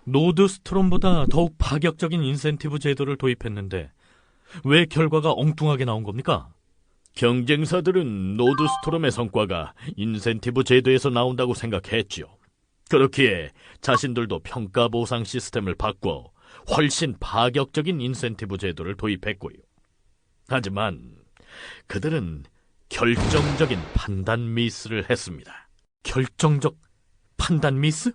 노드스트롬보다 더욱 파격적인 인센티브 제도를 도입했는데 왜 결과가 엉뚱하게 나온 겁니까? 경쟁사들은 노드스트롬의 성과가 인센티브 제도에서 나온다고 생각했지요. 그렇기에 자신들도 평가 보상 시스템을 바꿔 훨씬 파격적인 인센티브 제도를 도입했고요. 하지만 그들은 결정적인 판단 미스를 했습니다. 결정적 판단 미스?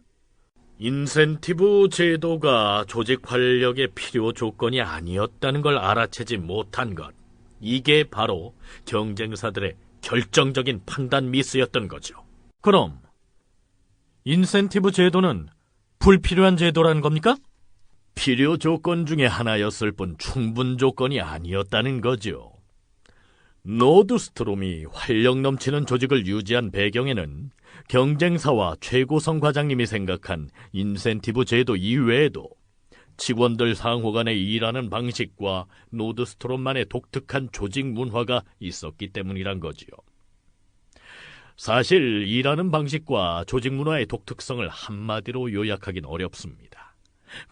인센티브 제도가 조직 활력의 필요 조건이 아니었다는 걸 알아채지 못한 것, 이게 바로 경쟁사들의 결정적인 판단 미스였던 거죠. 그럼 인센티브 제도는 불필요한 제도라는 겁니까? 필요 조건 중에 하나였을 뿐 충분 조건이 아니었다는 거죠. 노드스트롬이 활력 넘치는 조직을 유지한 배경에는 경쟁사와 최고성 과장님이 생각한 인센티브 제도 이외에도 직원들 상호 간에 일하는 방식과 노드스트롬만의 독특한 조직 문화가 있었기 때문이란 거지요. 사실 일하는 방식과 조직 문화의 독특성을 한마디로 요약하긴 어렵습니다.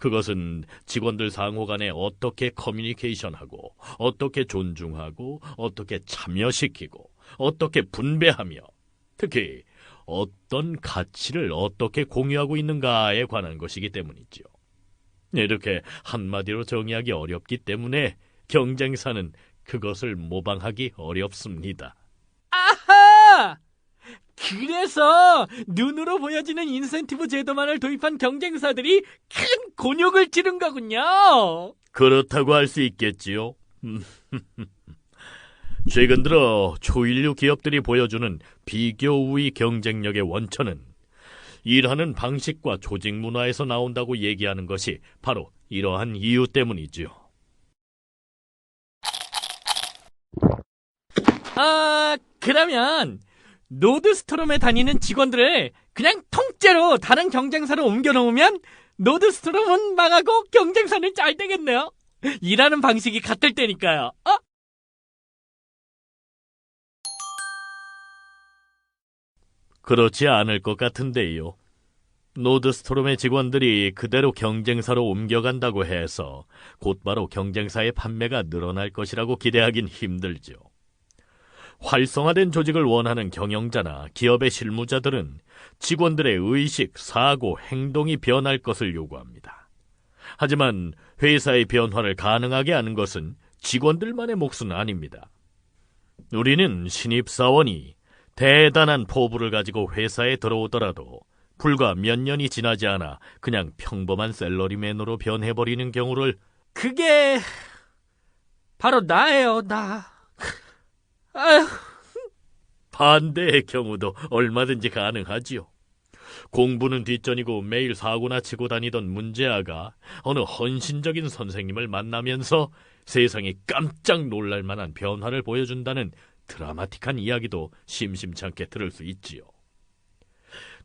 그것은 직원들 상호 간에 어떻게 커뮤니케이션하고, 어떻게 존중하고, 어떻게 참여시키고, 어떻게 분배하며, 특히 어떤 가치를 어떻게 공유하고 있는가에 관한 것이기 때문이죠. 이렇게 한마디로 정의하기 어렵기 때문에 경쟁사는 그것을 모방하기 어렵습니다. 아하! 그래서 눈으로 보여지는 인센티브 제도만을 도입한 경쟁사들이 큰 곤욕을 치른 거군요. 그렇다고 할 수 있겠지요. 최근 들어 초일류 기업들이 보여주는 비교 우위 경쟁력의 원천은 일하는 방식과 조직 문화에서 나온다고 얘기하는 것이 바로 이러한 이유 때문이지요. 그러면 노드스트롬에 다니는 직원들을 그냥 통째로 다른 경쟁사로 옮겨놓으면 노드스트롬은 망하고 경쟁사는 잘 되겠네요. 일하는 방식이 같을 때니까요. 그렇지 않을 것 같은데요. 노드스트롬의 직원들이 그대로 경쟁사로 옮겨간다고 해서 곧바로 경쟁사의 판매가 늘어날 것이라고 기대하긴 힘들죠. 활성화된 조직을 원하는 경영자나 기업의 실무자들은 직원들의 의식, 사고, 행동이 변할 것을 요구합니다. 하지만 회사의 변화를 가능하게 하는 것은 직원들만의 몫은 아닙니다. 우리는 신입사원이 대단한 포부를 가지고 회사에 들어오더라도 불과 몇 년이 지나지 않아 그냥 평범한 샐러리맨으로 변해버리는 경우를 그게 바로 나예요, 나. 아휴. 반대의 경우도 얼마든지 가능하지요. 공부는 뒷전이고 매일 사고나 치고 다니던 문제아가 어느 헌신적인 선생님을 만나면서 세상이 깜짝 놀랄 만한 변화를 보여준다는 드라마틱한 이야기도 심심찮게 들을 수 있지요.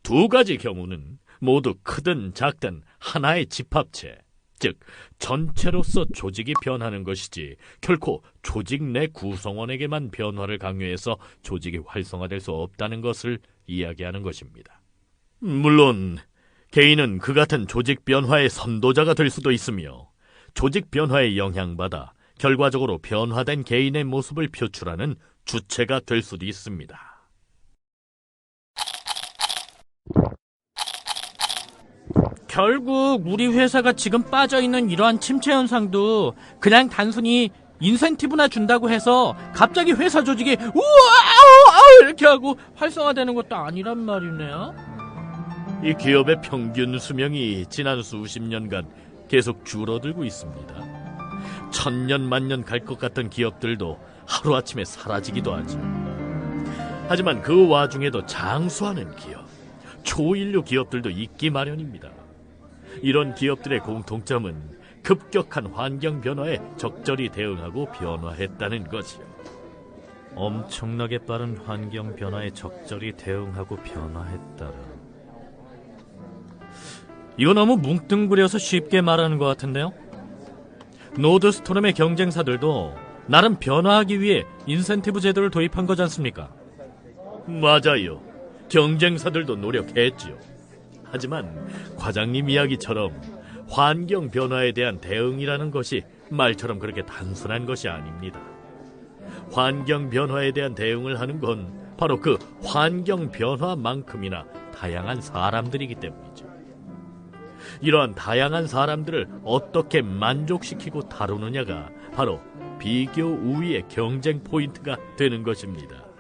두 가지 경우는 모두 크든 작든 하나의 집합체, 즉 전체로서 조직이 변하는 것이지 결코 조직 내 구성원에게만 변화를 강요해서 조직이 활성화될 수 없다는 것을 이야기하는 것입니다. 물론 개인은 그 같은 조직 변화의 선도자가 될 수도 있으며 조직 변화에 영향받아 결과적으로 변화된 개인의 모습을 표출하는 주체가 될 수도 있습니다. 결국 우리 회사가 지금 빠져있는 이러한 침체 현상도 그냥 단순히 인센티브나 준다고 해서 갑자기 회사 조직이 우와 이렇게 하고 활성화되는 것도 아니란 말이네요. 이 기업의 평균 수명이 지난 수십 년간 계속 줄어들고 있습니다. 천년 만년 갈 것 같던 기업들도 하루아침에 사라지기도 하죠. 하지만 그 와중에도 장수하는 기업, 초인류 기업들도 있기 마련입니다. 이런 기업들의 공통점은 급격한 환경 변화에 적절히 대응하고 변화했다는 거지요. 엄청나게 빠른 환경 변화에 적절히 대응하고 변화했다라. 이거 너무 뭉뚱그려서 쉽게 말하는 것 같은데요? 노드스트롬의 경쟁사들도 나름 변화하기 위해 인센티브 제도를 도입한 거지 않습니까? 맞아요. 경쟁사들도 노력했지요. 하지만 과장님 이야기처럼 환경 변화에 대한 대응이라는 것이 말처럼 그렇게 단순한 것이 아닙니다. 환경 변화에 대한 대응을 하는 건 바로 그 환경 변화만큼이나 다양한 사람들이기 때문이죠. 이러한 다양한 사람들을 어떻게 만족시키고 다루느냐가 바로 비교 우위의 경쟁 포인트가 되는 것입니다.